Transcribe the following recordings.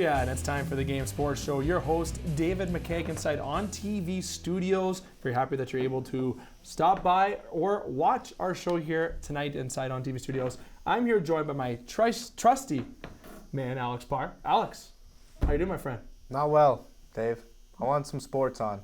ya, and it's time for the Game Sports Show. Your host, David McCaig, inside ONNtv Studios. Very happy that you're able to stop by or watch our show here tonight inside ONNtv Studios. I'm here joined by my trusty man, Alex Parr. Alex, how you doing, my friend? Not well, Dave. I want some sports on.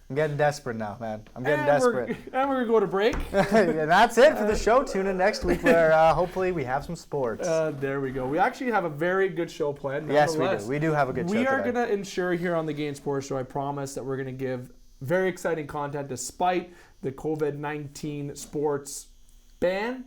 I'm getting desperate now, man. I'm getting desperate. And we're going to go to break. And that's it for the show. Tune in next week where hopefully we have some sports. There we go. We actually have a very good show planned. Yes, we do. We do have a good show We are today. going to ensure here on the Game Sports Show, I promise, that we're going to give very exciting content despite the COVID-19 sports ban,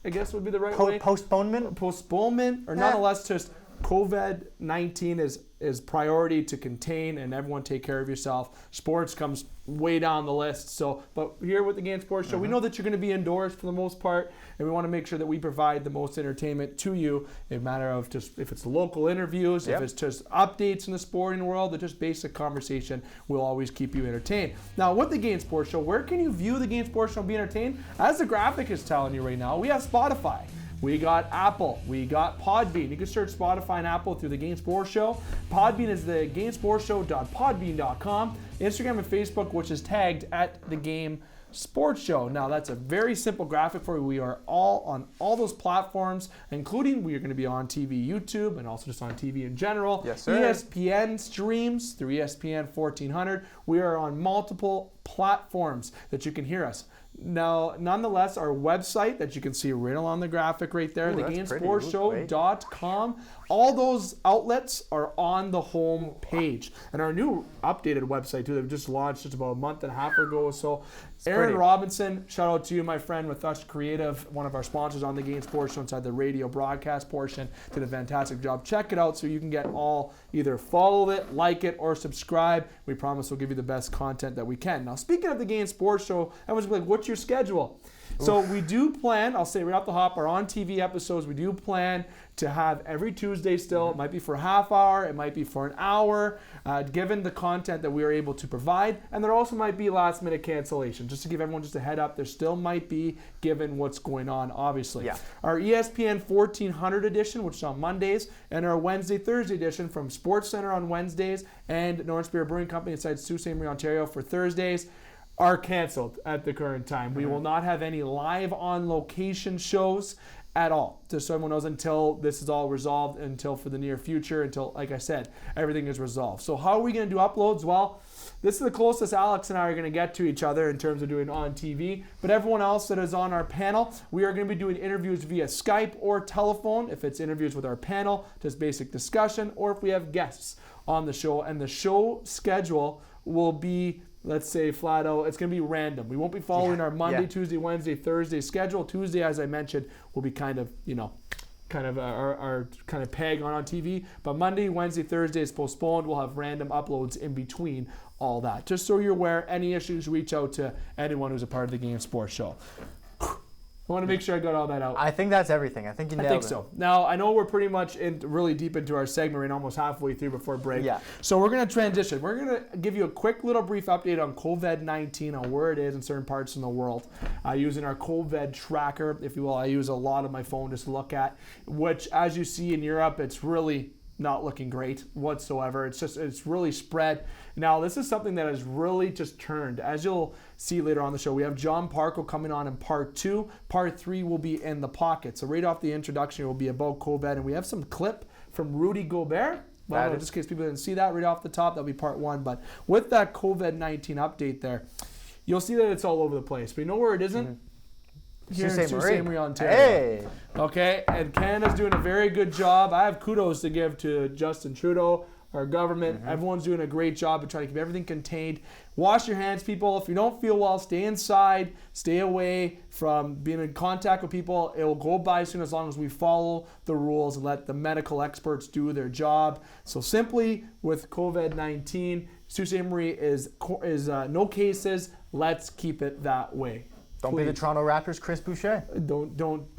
I guess would be the right way. Postponement? Postponement, or nonetheless just COVID-19 is priority to contain, and everyone take care of yourself. Sports comes way down the list. So, but here with the Game Sports Show, we know that you're going to be indoors for the most part, and we want to make sure that we provide the most entertainment to you in a matter of just if it's local interviews, if it's just updates in the sporting world, or just basic conversation, we'll always keep you entertained. Now, with the Game Sports Show, where can you view the Game Sports Show and be entertained? As the graphic is telling you right now, we have Spotify. We got Apple. We got Podbean. You can search Spotify and Apple through the Game Sports Show. Podbean is the gamesportshow.podbean.com. Instagram and Facebook, which is tagged at the Game Sports Show. Now, that's a very simple graphic for you. We are all on all those platforms, including we are going to be on TV, YouTube, and also just on TV in general. Yes, sir. ESPN streams through ESPN 1400. We are on multiple platforms that you can hear us. Now, nonetheless, our website that you can see right along the graphic right there, thegamesportshow.com, all those outlets are on the home page. And our new updated website, too, that we just launched just about a month and a half ago or so. Aaron Robinson, shout out to you, my friend, with Us Creative, one of our sponsors on the Game Sports Show inside the radio broadcast portion. Did a fantastic job. Check it out so you can get all, either follow it, like it, or subscribe. We promise we'll give you the best content that we can. Now, speaking of the Game Sports Show, everyone's like, what's your schedule? So we do plan, I'll say right off the hop, our on-TV episodes, we do plan to have every Tuesday still. It might be for a half hour, it might be for an hour, given the content that we are able to provide. And there also might be last-minute cancellation. Just to give everyone just a head up, there still might be, given what's going on, obviously. Yeah. Our ESPN 1400 edition, which is on Mondays, and our Wednesday, Thursday edition from Sports Center on Wednesdays and Northern Spirit Brewing Company inside Sault Ste. Marie, Ontario for Thursdays, are canceled at the current time. We will not have any live on location shows at all, just so everyone knows, until this is all resolved, until for the near future, until, like I said, everything is resolved. So how are we going to do uploads? Well, this is the closest Alex and I are going to get to each other in terms of doing on TV, but everyone else that is on our panel, we are going to be doing interviews via Skype or telephone. If it's interviews with our panel, just basic discussion, or if we have guests on the show, and the show schedule will be, let's say, flat out, it's going to be random. We won't be following our Monday, Tuesday, Wednesday, Thursday schedule. Tuesday, as I mentioned, will be kind of our kind of peg on TV. But Monday, Wednesday, Thursday is postponed. We'll have random uploads in between all that. Just so you're aware, any issues, reach out to anyone who's a part of the Game Sports Show. I want to make sure I got all that out. I think that's everything. I think you nailed it. I think so. Now, I know we're pretty much really deep into our segment. We're almost halfway through before break. Yeah. So we're going to transition. We're going to give you a quick little brief update on COVID-19, on where it is in certain parts in the world. Using our COVID tracker, if you will. I use a lot of my phone just to look at, which, as you see in Europe, it's really not looking great whatsoever. It's really spread. Now, this is something that has really just turned. As you'll see later on the show, we have John Parco coming on in part 2. Part 3 will be in the pocket. So right off the introduction, it will be about COVID. And we have some clip from Rudy Gobert. Well, just in case people didn't see that right off the top, that'll be part 1. But with that COVID-19 update there, you'll see that it's all over the place. But you know where it isn't? Mm-hmm. Here in Sault Ste. Marie, Ontario. Hey! Okay, and Canada's doing a very good job. I have kudos to give to Justin Trudeau, our government. Everyone's doing a great job of trying to keep everything contained. Wash your hands, people. If you don't feel well, stay inside. Stay away from being in contact with people. It will go by soon as long as we follow the rules and let the medical experts do their job. So simply with COVID-19, Sault Ste. Marie is no cases. Let's keep it that way. Don't be the Toronto Raptors' Chris Boucher.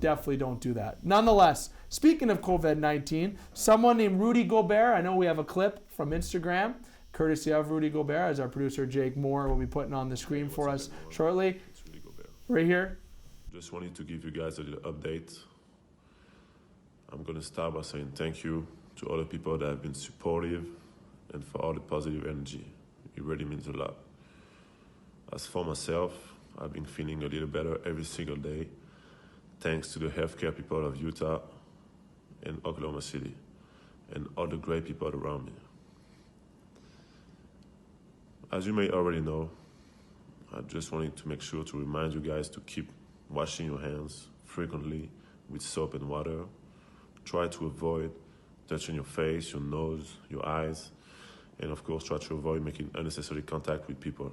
Definitely don't do that. Nonetheless, speaking of COVID-19, someone named Rudy Gobert, I know we have a clip from Instagram, courtesy of Rudy Gobert, as our producer Jake Moore will be putting on the screen for us shortly. It's Rudy Gobert. Right here. Just wanted to give you guys a little update. I'm going to start by saying thank you to all the people that have been supportive, and for all the positive energy. It really means a lot. As for myself, I've been feeling a little better every single day, thanks to the healthcare people of Utah and Oklahoma City, and all the great people around me. As you may already know, I just wanted to make sure to remind you guys to keep washing your hands frequently with soap and water. Try to avoid touching your face, your nose, your eyes, and of course try to avoid making unnecessary contact with people.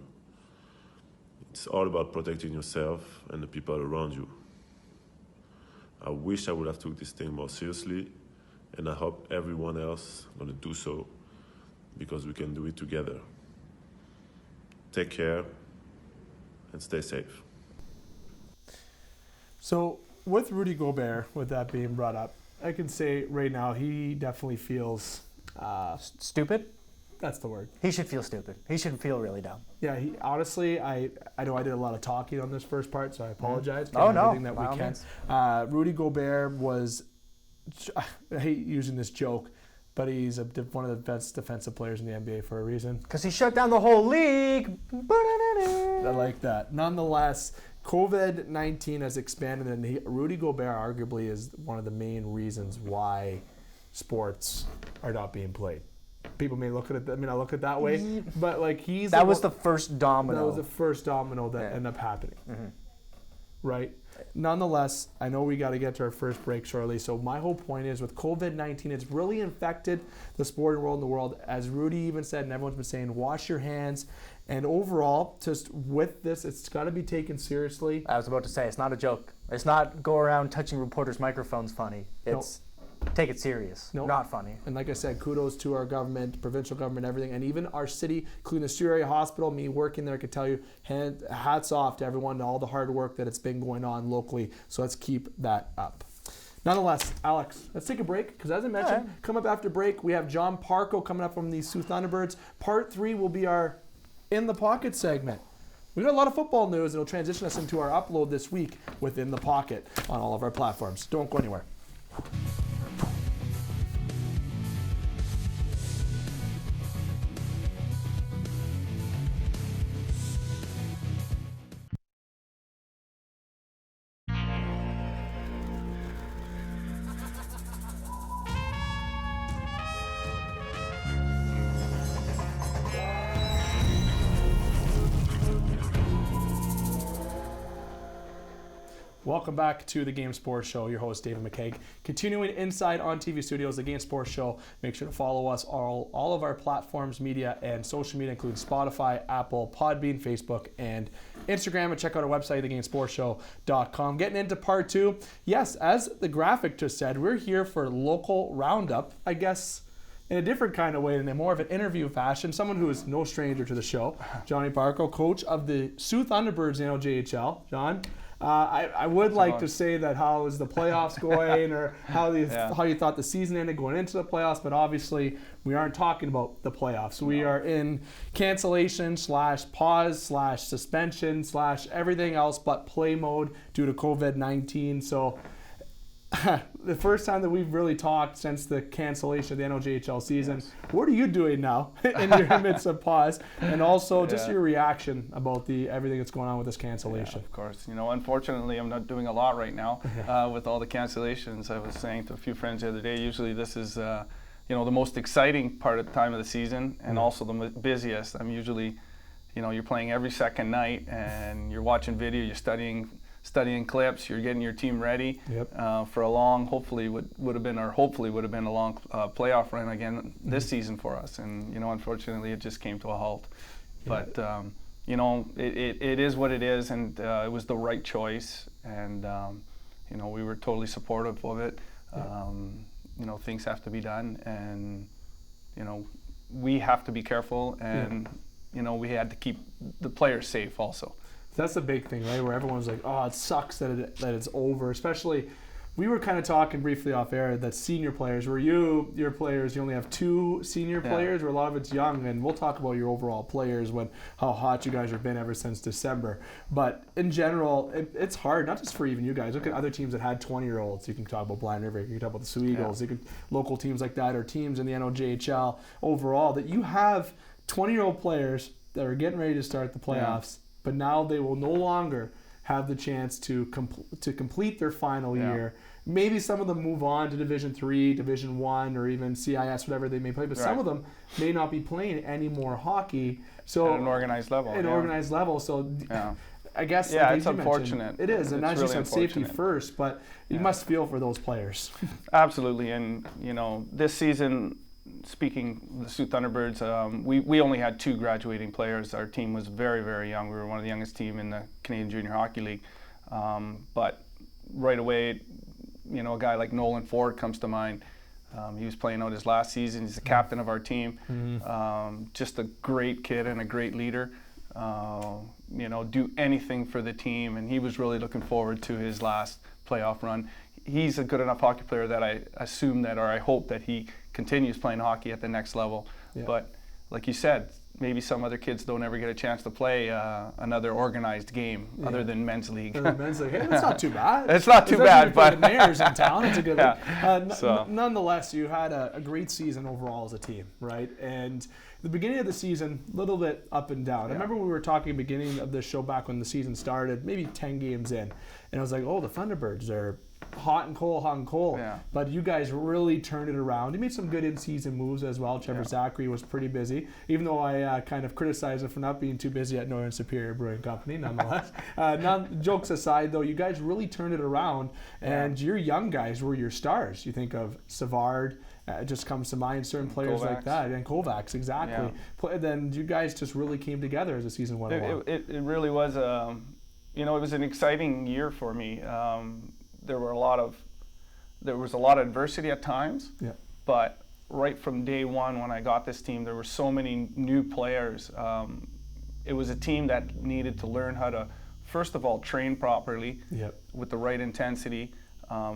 It's all about protecting yourself and the people around you. I wish I would have took this thing more seriously, and I hope everyone else is going to do so, because we can do it together. Take care and stay safe. So with Rudy Gobert, with that being brought up, I can say right now he definitely feels Stupid? that's the word. He should feel stupid. He should feel really dumb. Yeah, he honestly, I know I did a lot of talking on this first part, so I apologize. Oh, no, Everything that by all we can. means. Rudy Gobert was, I hate using this joke, but he's one of the best defensive players in the NBA for a reason. Because he shut down the whole league. I like that. Nonetheless, COVID-19 has expanded, and Rudy Gobert arguably is one of the main reasons why sports are not being played. People may look at it. I mean, I look at it that way, but like That was the first domino. That was the first domino that ended up happening. Mm-hmm. Right. Nonetheless, I know we got to get to our first break shortly. So my whole point is, with COVID-19, it's really infected the sporting world and the world. As Rudy even said, and everyone's been saying, wash your hands. And overall, just with this, it's got to be taken seriously. I was about to say, it's not a joke. It's not go around touching reporters' microphones funny. It's take it serious. Not funny. And like I said, kudos to our government, provincial government, everything, and even our city, including the Sioux Area Hospital. Me working there, I could tell you, hats off to everyone and all the hard work that it's been going on locally. So let's keep that up. Nonetheless, Alex, let's take a break, because as I mentioned, come up after break, we have John Parco coming up from the Sault Thunderbirds. Part 3 will be our In the Pocket segment. We got a lot of football news, and it'll transition us into our upload this week with In the Pocket on all of our platforms. Don't go anywhere. Welcome back to the Game Sports Show. Your host, David McCaig. Continuing inside ONNtv Studios, the Game Sports Show. Make sure to follow us all of our platforms, media, and social media, including Spotify, Apple, Podbean, Facebook, and Instagram. And check out our website, thegamesportshow.com. Getting into part 2. Yes, as the graphic just said, we're here for local roundup, I guess, in a different kind of way, in more of an interview fashion. Someone who is no stranger to the show, Johnny Parco, coach of the Sault Thunderbirds in NJHL. John, I would like to say that how is the playoffs going, or how you thought the season ended going into the playoffs, but obviously we aren't talking about the playoffs. We are in cancellation / pause / suspension / everything else but play mode due to COVID-19. So the first time that we've really talked since the cancellation of the NLJHL season. Yes. What are you doing now in your midst of pause? And also just your reaction about everything that's going on with this cancellation. Yeah, of course. Unfortunately, I'm not doing a lot right now with all the cancellations. I was saying to a few friends the other day, usually this is the most exciting part of the time of the season, and also the busiest. I'm usually, you're playing every second night, and you're watching video, you're studying clips, you're getting your team ready for a long, hopefully would have been a long playoff run again this season for us. And unfortunately, it just came to a halt. But it is what it is, and it was the right choice. And we were totally supportive of it. Things have to be done, and we have to be careful, and we had to keep the players safe also. That's the big thing, right? Where everyone's like, "Oh, it sucks that it's over." Especially we were kind of talking briefly off air that senior players, where your players, you only have 2 senior players, where a lot of it's young, and we'll talk about your overall players, how hot you guys have been ever since December. But in general, it's hard, not just for even you guys. Look at other teams that had 20-year-olds. You can talk about Blind River, you can talk about the Sioux Eagles, local teams like that, or teams in the NOJHL overall, that you have 20-year-old players that are getting ready to start the playoffs, but now they will no longer have the chance to complete their final year. Maybe some of them move on to Division 3, Division 1, or even CIS, whatever they may play, but some of them may not be playing any more hockey. So at an organized level. So I guess it's unfortunate. It is, and as you said, safety first, but you must feel for those players. Absolutely, and this season, speaking of the Sault Thunderbirds, we only had 2 graduating players. Our team was very, very young. We were one of the youngest team in the Canadian Junior Hockey League. But right away, a guy like Nolan Ford comes to mind. He was playing out his last season. He's the captain of our team. Just a great kid and a great leader. Do anything for the team, and he was really looking forward to his last playoff run. He's a good enough hockey player that I hope that he continues playing hockey at the next level. But like you said, maybe some other kids don't ever get a chance to play another organized game other than men's league. Hey, that's not too bad. It's not too bad, but the Mayor's in town. It's a good league. Nonetheless, you had a great season overall as a team, right? And the beginning of the season, a little bit up and down. I remember we were talking beginning of the show back when the season started, maybe 10 games in, and I was like, the Thunderbirds are hot and cold. Yeah. But you guys really turned it around. You made some good in-season moves as well. Trevor Zachary was pretty busy, even though I kind of criticized him for not being too busy at Northern Superior Brewing Company, nonetheless. Jokes aside, though, you guys really turned it around, and your young guys were your stars. You think of Savard, it just comes to mind, certain players like that, and Kovacs, exactly. Yeah. Then you guys just really came together as the season went along. It really was, it was an exciting year for me. There was a lot of adversity at times, but right from day one when I got this team, there were so many new players. It was a team that needed to learn how to, first of all, train properly with the right intensity.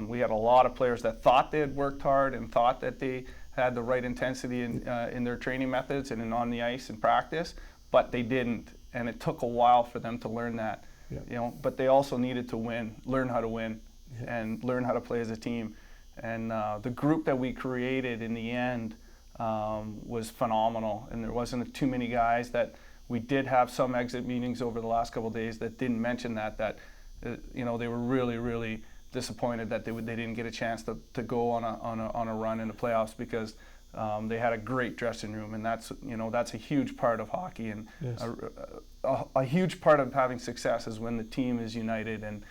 We had a lot of players that thought they had worked hard and thought that they had the right intensity in their training methods and on the ice in practice, but they didn't, and it took a while for them to learn that. But they also needed to learn how to win. And learn how to play as a team. And the group that we created in the end was phenomenal. And there wasn't too many guys that we did have some exit meetings over the last couple of days that didn't mention that they were really, really disappointed that they didn't get a chance to go on a run in the playoffs because they had a great dressing room, and that's a huge part of hockey, and a huge part of having success is when the team is united and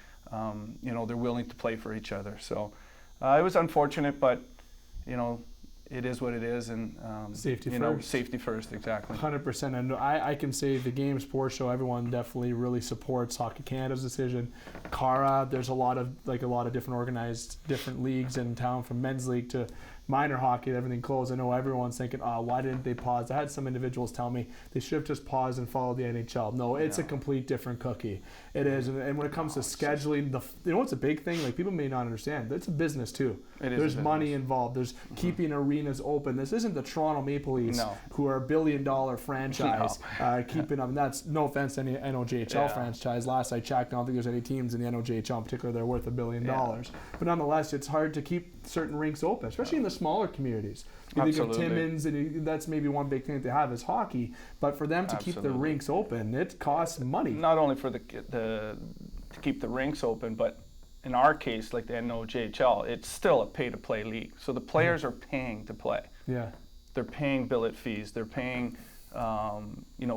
they're willing to play for each other. So it was unfortunate, but it is what it is, and safety first. Safety first, exactly. 100%. And I can say the Game Sports Show, everyone definitely really supports Hockey Canada's decision. Cara, there's a lot of different organized different leagues in town, from men's league to minor hockey, everything closed. I know everyone's thinking, why didn't they pause? I had some individuals tell me they should have just paused and followed the NHL. No, it's a complete different cookie. It is. And when it comes to scheduling, what's a big thing? Like, people may not understand. It's a business too. There's money involved. There's keeping arenas open. This isn't the Toronto Maple Leafs, who are a $1 billion franchise, keeping them. And that's no offense to any NOJHL franchise. Last I checked, I don't think there's any teams in the NOJHL in particular that are worth $1 billion. But nonetheless, it's hard to keep certain rinks open, especially in the smaller communities. You think of Timmins, and that's maybe one big thing that they have is hockey. But for them to keep the rinks open, it costs money. Not only for to keep the rinks open, but in our case, like the NOJHL, it's still a pay-to-play league. So the players are paying to play. Yeah, they're paying billet fees. They're paying,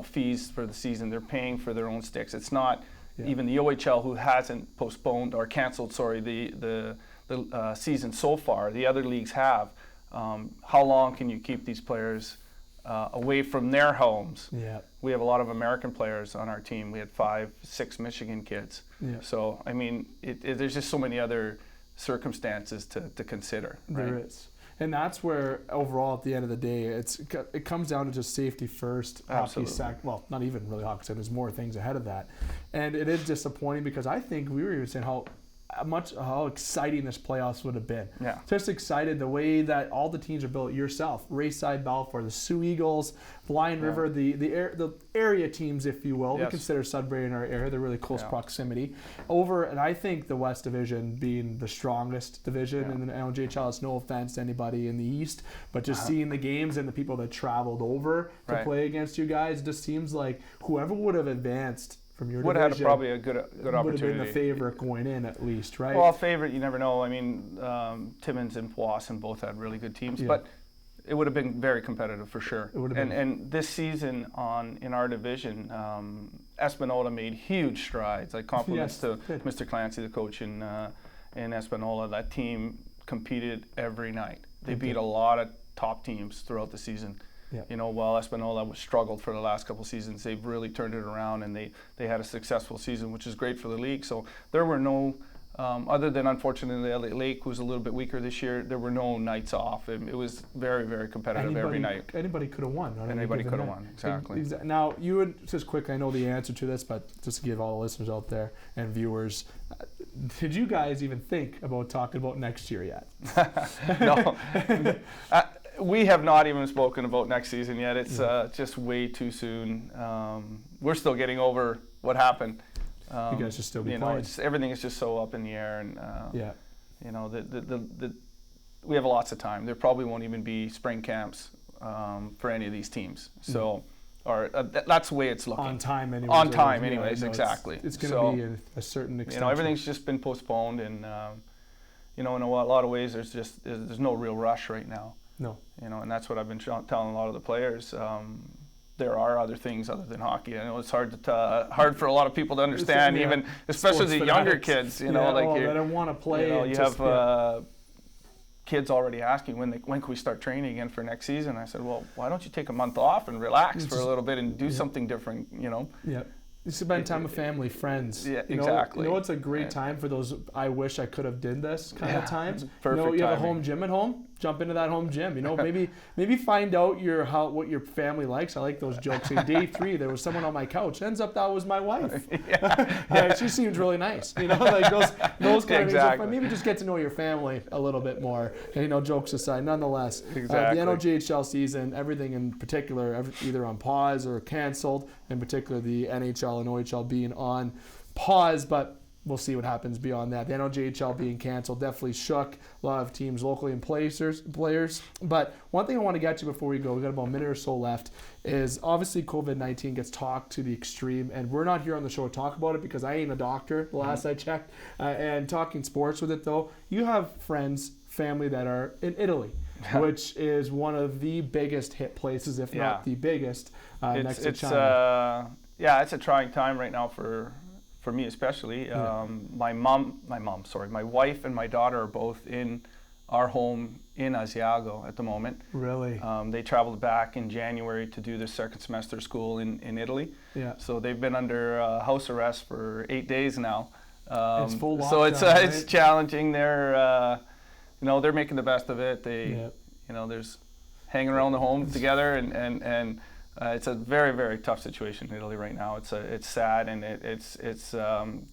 fees for the season. They're paying for their own sticks. It's not even the OHL, who hasn't postponed or canceled. the season so far. The other leagues have. How long can you keep these players away from their homes? Yeah. We have a lot of American players on our team. We had 5, 6 Michigan kids. Yeah. So, I mean, there's just so many other circumstances to consider. Right? There is. And that's where, overall, at the end of the day, it comes down to just safety first. Absolutely. Well, not even really hockey. There's more things ahead of that. And it is disappointing because I think we were even saying how how exciting this playoffs would have been. Yeah. Just excited the way that all the teams are built. Yourself, Rayside, Balfour, the Sioux Eagles, Lion River, the area teams, if you will. Yes. We consider Sudbury in our area. They're really close Yeah. proximity. And I think the West Division being the strongest division in the NLJHL. It's no offense to anybody in the East, but just seeing the games and the people that traveled over to play against you guys, it just seems like whoever would have advanced from your would have division had probably a good opportunity. would have been the favorite going in, at least, right? Well, favorite, you never know. I mean, Timmins and Powassan both had really good teams, but it would have been very competitive for sure. It would have been. And this season in our division, Espanola made huge strides. Like compliments to Mr. Clancy, the coach in Espanola. That team competed every night. They beat a lot of top teams throughout the season. Yeah. You know, while Espanola struggled for the last couple of seasons, they've really turned it around, and they had a successful season, which is great for the league. So there were no, other than unfortunately LA Lake, who's a little bit weaker this year, there were no nights off. It was very, very competitive every night. Anybody could have won. Anybody could have won, exactly. Now, you would, just quick, I know the answer to this, but just to give all the listeners out there and viewers, did you guys even think about talking about next year yet? No. We have not even spoken about next season yet. It's just way too soon. We're still getting over what happened. You guys should still be playing. Everything is just so up in the air, and you know, we have lots of time. There probably won't even be spring camps for any of these teams. So, that's the way it's looking. On time, anyways. On time, anyways. Exactly. It's going to be a certain extent. You know, everything's just been postponed, and you know, in a lot of ways, there's no real rush right now. No. You know, and that's what I've been telling a lot of the players. There are other things other than hockey. I know it's hard for a lot of people to understand, even especially the younger kids. You know, like that don't want to play. You know, you have kids already asking when can we start training again for next season. I said, well, why don't you take a month off and relax for a little bit and do something different? You know. Yeah. You spend time with family, friends. Yeah, exactly. You know, it's a great time for those I wish I could have did this kind of times. Perfect. You know, you have a home gym at home. Jump into that home gym. You know, maybe find out what your family likes. I like those jokes. In day 3, there was someone on my couch. Ends up that was my wife. Yeah, she seems really nice. You know, like those kind of things. So maybe just get to know your family a little bit more. And, you know, jokes aside, nonetheless, the NLJHL season, everything in particular, either on pause or canceled. In particular, the NHL and OHL being on pause, but we'll see what happens beyond that. The NLJHL being canceled definitely shook a lot of teams locally and players. But one thing I want to get to before we go, we got about a minute or so left, is obviously COVID-19 gets talked to the extreme, and we're not here on the show to talk about it because I ain't a doctor, the last I checked. And talking sports with it, though, you have friends, family that are in Italy, which is one of the biggest hit places, if not the biggest, next to China. It's a trying time right now for me especially. My wife and my daughter are both in our home in Asiago at the moment. Really? They traveled back in January to do their second semester school in Italy. Yeah. So they've been under house arrest for 8 days now. It's full lockdown, so it's challenging. They're they're making the best of it. There's hanging around the home together, and it's a very, very tough situation in Italy right now. It's sad, and it's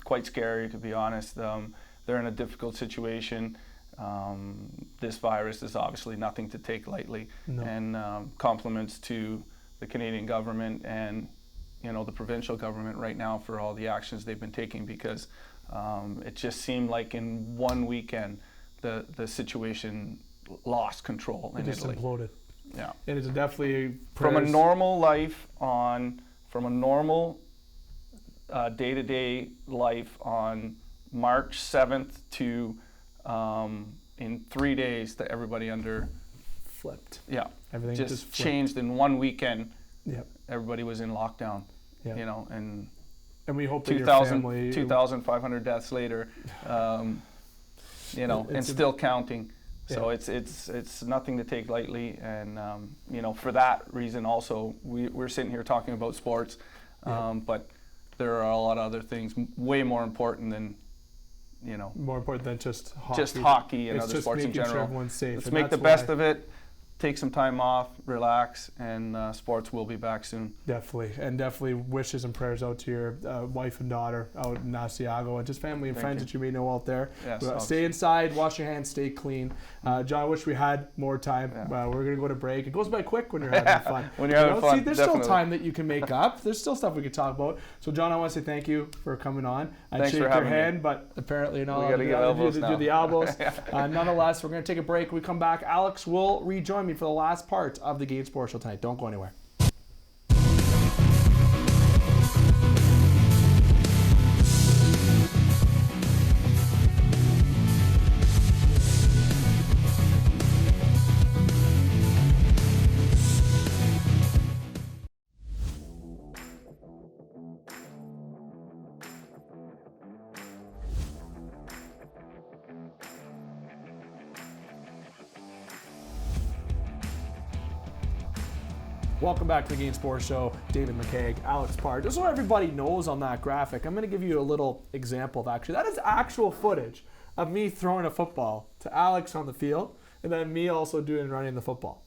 quite scary, to be honest. They're in a difficult situation. This virus is obviously nothing to take lightly, and compliments to the Canadian government and the provincial government right now for all the actions they've been taking, because it just seemed like in one weekend the situation lost control in Italy. It just imploded. Yeah, it is definitely from a normal life from a normal day-to-day life on March 7th to in 3 days that everybody flipped. Yeah, everything just changed in one weekend. Yeah, everybody was in lockdown. Yeah, and we hope that your family 2,500 deaths later, and still counting. So it's nothing to take lightly, and for that reason also we're sitting here talking about sports, but there are a lot of other things way more important than more important than just hockey. Just hockey and other sports in general. Sure everyone's safe. Let's make the best of it. take some time off, relax, and sports will be back soon. Definitely, and definitely wishes and prayers out to your wife and daughter out in Asiago, and just family and friends that you may know out there. Yes, stay inside, wash your hands, stay clean. John, I wish we had more time. Yeah. We're going to go to break. It goes by quick when you're having fun. When you're having fun, see, there's definitely. still time that you can make up. There's still stuff we could talk about. So, John, I want to say thank you for coming on. I Thanks shake for your having hand, me. but apparently you're not We allowed gotta to give elbows do now. the elbows. Nonetheless, we're going to take a break. When we come back, Alex will rejoin me for the last part of the Game Sports Show tonight. Don't go anywhere. Welcome back to the Game Sports Show. David McCaig, Alex Parr. Just so everybody knows on that graphic, I'm going to give you a little example of actually. That is actual footage of me throwing a football to Alex on the field, and then me also running the football.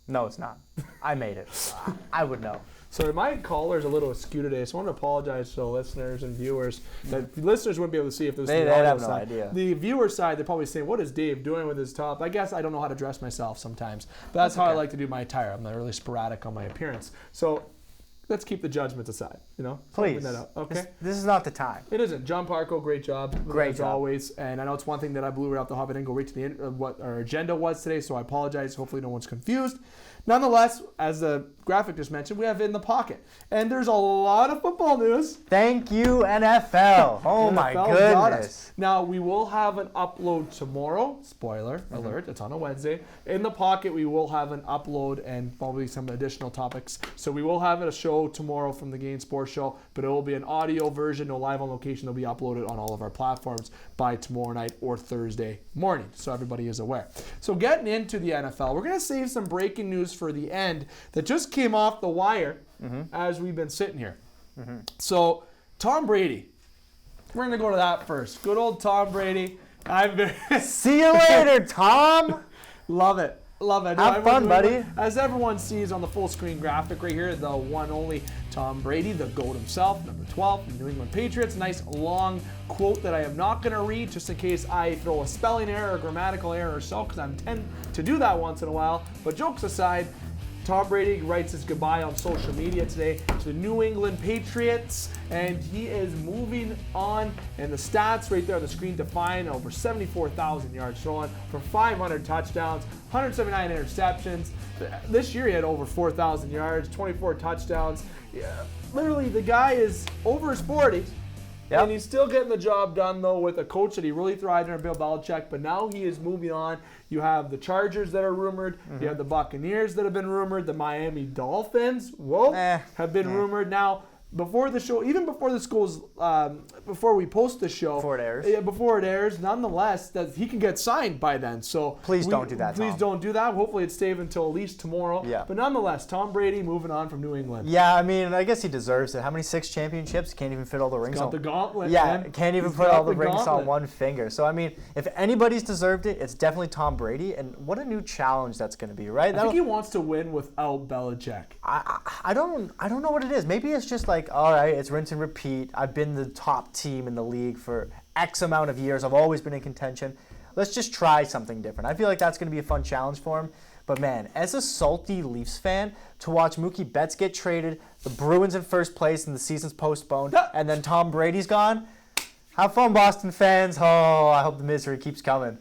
No, it's not. I made it. I would know. So my collar's a little askew today, so I want to apologize to the listeners and viewers. That the listeners wouldn't be able to see if this was They the audio have no side. idea. The viewer side, they're probably saying, "What is Dave doing with his top?" I guess I don't know how to dress myself sometimes, but that's how I like to do my attire. I'm not really sporadic on my appearance. So let's keep the judgments aside. Please. That out. Okay. This is not the time. It isn't. John Parco, great job. Great as job. always. And I know it's one thing that I blew right off the hop. I didn't go right to the end of what our agenda was today, so I apologize. Hopefully no one's confused. Nonetheless, as the graphic just mentioned, we have In the Pocket. And there's a lot of football news. Thank you, NFL. Oh my NFL got goodness. us. Now, we will have an upload tomorrow. Spoiler alert, it's on a Wednesday. In the Pocket, we will have an upload and probably some additional topics. So we will have a show tomorrow from the Game Sports Show, but it will be an audio version, no live on location. It'll be uploaded on all of our platforms by tomorrow night or Thursday morning, so everybody is aware. So getting into the NFL, we're going to save some breaking news for the end that just came off the wire as we've been sitting here. So Tom Brady, we're going to go to that first. Good old Tom Brady. See you later, Tom. Love it. Love it. Have fun, buddy. As everyone sees on the full screen graphic right here, the one only Tom Brady, the GOAT himself, number 12 from the New England Patriots. Nice long quote that I am not going to read just in case I throw a spelling error or grammatical error or so, because I tend to do that once in a while. But jokes aside, Tom Brady writes his goodbye on social media today to the New England Patriots, and he is moving on. And the stats right there on the screen define over 74,000 yards thrown for 500 touchdowns, 179 interceptions. This year he had over 4,000 yards, 24 touchdowns. Yeah, literally, the guy is over his 40s. Yep. And he's still getting the job done, though, with a coach that he really thrived under, Bill Belichick. But now he is moving on. You have the Chargers that are rumored. You have the Buccaneers that have been rumored. The Miami Dolphins, have been rumored. Now, before the show, even before this goes, before we post the show, before it airs, nonetheless, that he can get signed by then. So please don't do that. Please Tom. don't do that. Hopefully, it's saved until at least tomorrow. Yeah. But nonetheless, Tom Brady moving on from New England. Yeah, I mean, I guess he deserves it. How many 6 championships? Can't even fit all the rings Got on. the gauntlet. Yeah, man. can't even He's put got all the the rings gauntlet. on one finger. So I mean, if anybody's deserved it, it's definitely Tom Brady. And what a new challenge that's going to be, right? I think he wants to win without Belichick. I don't know what it is. Maybe it's just like, all right, it's rinse and repeat. I've been the top team in the league for X amount of years. I've always been in contention. Let's just try something different. I feel like that's going to be a fun challenge for him. But man, as a salty Leafs fan, to watch Mookie Betts get traded, the Bruins in first place and the season's postponed, and then Tom Brady's gone, have fun, Boston fans. Oh, I hope the misery keeps coming.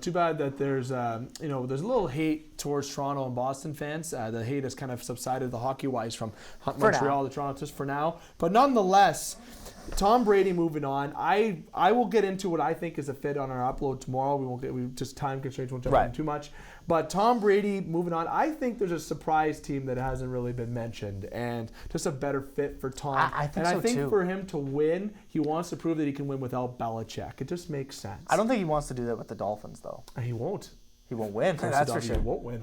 Too bad that there's a little hate towards Toronto and Boston fans. The hate has kind of subsided the hockey-wise from Montreal to Toronto just for now. But nonetheless, Tom Brady moving on. I will get into what I think is a fit on our upload tomorrow. We just time constraints won't jump in too much. But Tom Brady moving on. I think there's a surprise team that hasn't really been mentioned, and just a better fit for Tom. I think for him to win, he wants to prove that he can win without Belichick. It just makes sense. I don't think he wants to do that with the Dolphins, though. He won't. He won't win. That's for sure. He won't win.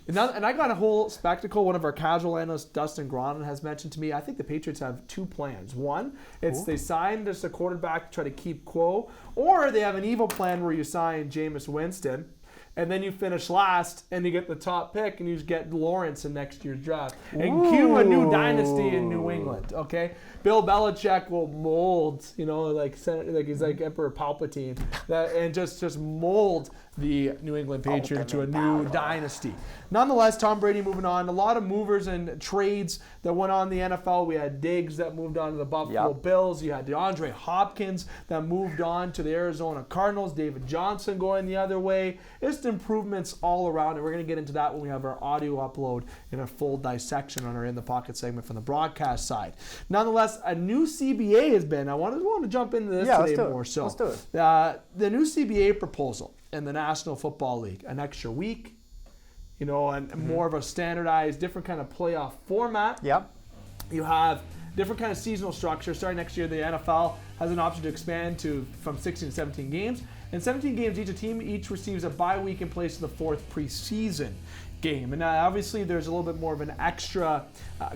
And I got a whole spectacle. One of our casual analysts, Dustin Gronin, has mentioned to me, I think the Patriots have 2 plans. One, it's they sign just a quarterback to try to keep quo, or they have an evil plan where you sign Jameis Winston. and then you finish last, and you get the top pick, and you just get Lawrence in next year's draft. And cue a new dynasty in New England, okay? Bill Belichick will mold, like he's like Emperor Palpatine, and just mold the New England Patriots to a new dynasty. Nonetheless, Tom Brady moving on. A lot of movers and trades that went on in the NFL. We had Diggs that moved on to the Buffalo Bills. You had DeAndre Hopkins that moved on to the Arizona Cardinals. David Johnson going the other way. Just improvements all around, and we're going to get into that when we have our audio upload in a full dissection on our In the Pocket segment from the broadcast side. Nonetheless, a new CBA has been. I want to jump into this today more so. Let's do it. The new CBA proposal in the National Football League, an extra week, and more of a standardized, different kind of playoff format. Yep. You have different kind of seasonal structure. Starting next year, the NFL has an option to expand from 16 to 17 games. And 17 games, each team receives a bye week in place of the fourth preseason game. And obviously, there's a little bit more of an extra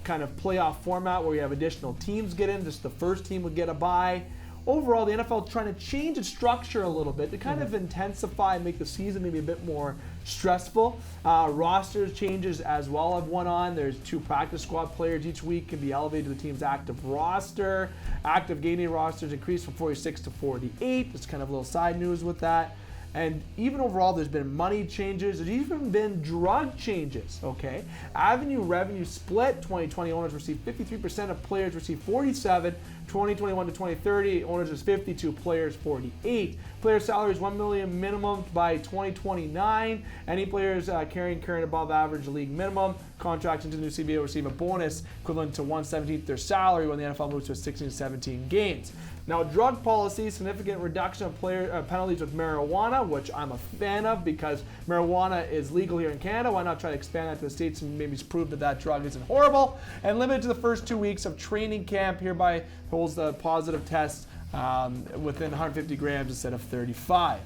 kind of playoff format where you have additional teams get in. Just the first team would get a bye. Overall, the NFL is trying to change its structure a little bit to kind of intensify and make the season maybe a bit more stressful. Roster changes as well have went on. There's 2 practice squad players each week can be elevated to the team's active roster. Active game day rosters increased from 46 to 48. Just kind of a little side news with that. And even overall, there's been money changes. There's even been drug changes, okay? Avenue revenue split. 2020 owners received 53%, of players received 47. 2021 to 2030, owners is 52, players 48. Player salaries $1 million minimum by 2029. Any players carrying current above average league minimum contracts into the new CBA will receive a bonus equivalent to 1/17 their salary when the NFL moves to 16 to 17 games. Now, drug policy, significant reduction of player penalties with marijuana, which I'm a fan of because marijuana is legal here in Canada. Why not try to expand that to the States and maybe prove that drug isn't horrible? And limited to the first 2 weeks of training camp, hereby holds the positive test within 150 grams instead of 35.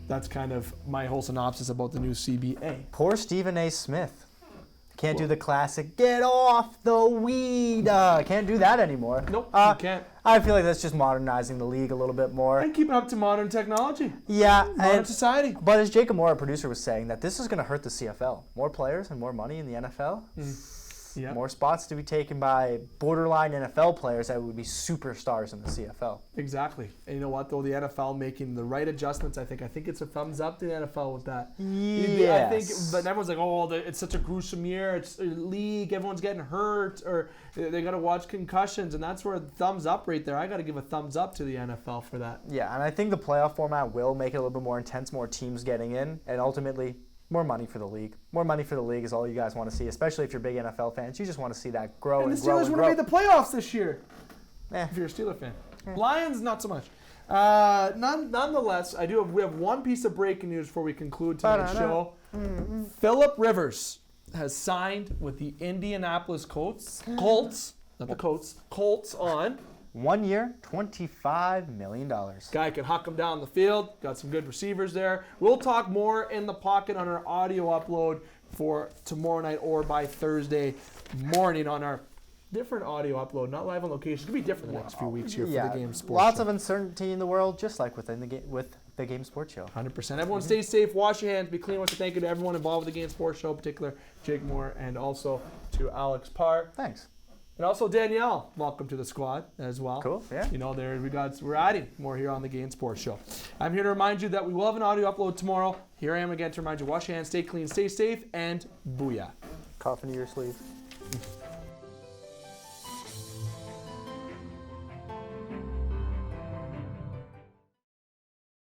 That's kind of my whole synopsis about the new CBA. Poor Stephen A. Smith. Can't do the classic, get off the weed. Can't do that anymore. Nope, you can't. I feel like that's just modernizing the league a little bit more. And keeping up to modern technology. Yeah. Modern society. But as Jacob Moore, our producer, was saying, that this is going to hurt the CFL. More players and more money in the NFL. Yep. More spots to be taken by borderline NFL players that would be superstars in the CFL. Exactly. And you know what, though? The NFL making the right adjustments, I think it's a thumbs up to the NFL with that. Yes. I think, but everyone's like, oh, it's such a gruesome year. It's a league. Everyone's getting hurt, or they got to watch concussions, and that's where thumbs up right there. I got to give a thumbs up to the NFL for that. Yeah, and I think the playoff format will make it a little bit more intense, more teams getting in, and ultimately more money for the league. More money for the league is all you guys want to see, especially if you're big NFL fans. You just want to see that grow and grow and grow. And the Steelers would have made the playoffs this year. If you're a Steeler fan. Lions, not so much. Nonetheless, we have one piece of breaking news before we conclude tonight's show. Phillip Rivers has signed with the Indianapolis Colts, not the Colts, Colts on 1 year, $25 million. Guy can huck him down the field. Got some good receivers there. We'll talk more in the pocket on our audio upload for tomorrow night or by Thursday morning on our different audio upload, not live on location. It's going to be different the next few weeks here for the Game Sports Lots Show. of uncertainty in the world, just like with the Game Sports Show. 100%. Everyone stay safe, wash your hands, be clean. I want to thank you to everyone involved with the Game Sports Show, in particular Jake Moore, and also to Alex Parr. Thanks. And also Danielle, welcome to the squad as well. Cool, yeah. We're adding more here on the Game Sports Show. I'm here to remind you that we will have an audio upload tomorrow. Here I am again to remind you, wash your hands, stay clean, stay safe, and booyah. Cough into your sleeve.